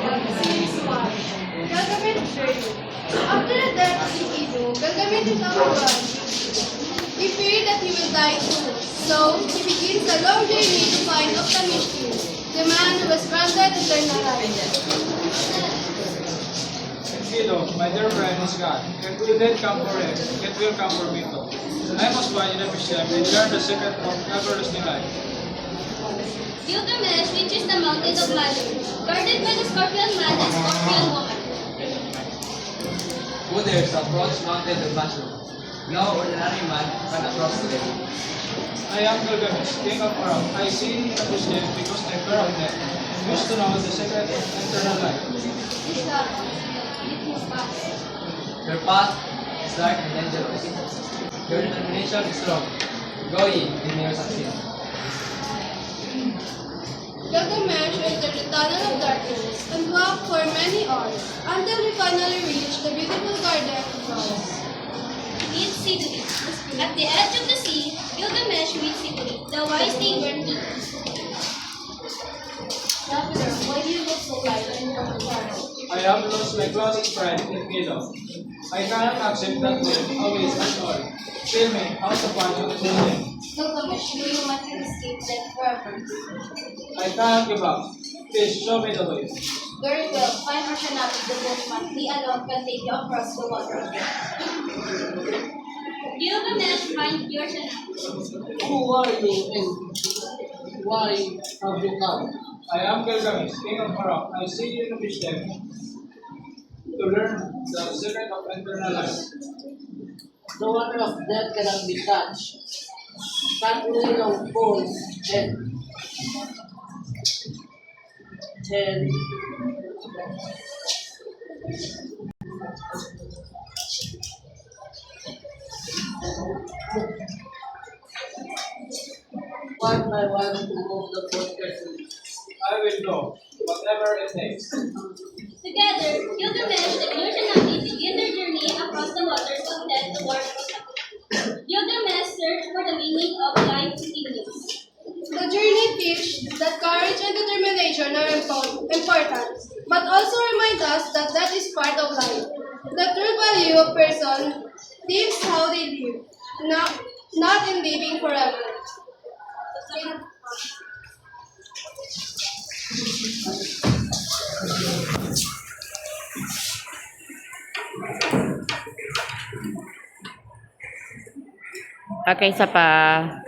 Series 1. Gilgamesh Journey. After the death of Enkidu, Gilgamesh is overwhelmed. He feared that he will die soon, so he begins a long journey to find Uktamishin, the man who was granted eternal life. Enkidu, my dear friend, is God. If we did come for him, it will come for me too. I must find Uktamishin and learn the secret of everlasting life. Gilgamesh reaches the mountain of Manu, guarded by the scorpion man and scorpion woman. Who dares approach mountain of Manu? No ordinary man can approach them. I am Gilgamesh, king of Aram. I see Uktamishin because I fear of death. Wish to know the secret of eternal life. Your path is dark and dangerous. Your determination is strong. Go ye, and may you succeed. Gilgamesh entered the tunnel of darkness and walked for many hours until he finally reached the beautiful garden of flowers. Meet Siduri. At the edge of the sea, Gilgamesh meets Siduri, the wise neighbor king. Traveler, why do you look so light and comfortable? I have lost my closest friend, Enkidu. I cannot accept that way, always and all. Tell me, how to find Uktamishin? Gilgamesh, do you want to escape death forever? I cannot give up. Please show me the way. Very well, find Arshanabi the Bushman. He alone can take you across the water. Gilgamesh finds Yoshana. Who are you and why have you come? I am Gilgamesh, king of Aram. I see you to be them to learn the secret of eternal life. The water of death cannot be touched. Cut away long poles and one by one to move the boat carefully. I will go, whatever it takes. Together, Gilgamesh and Yoshanabi begin their journey across the waters of death towards Uktamishin. Gilgamesh searched for the meaning of life within him. The journey teaches that courage and determination are important, but also remind us that that is part of life. The true value of person lives how they live, not in living forever. Okay, isa pa.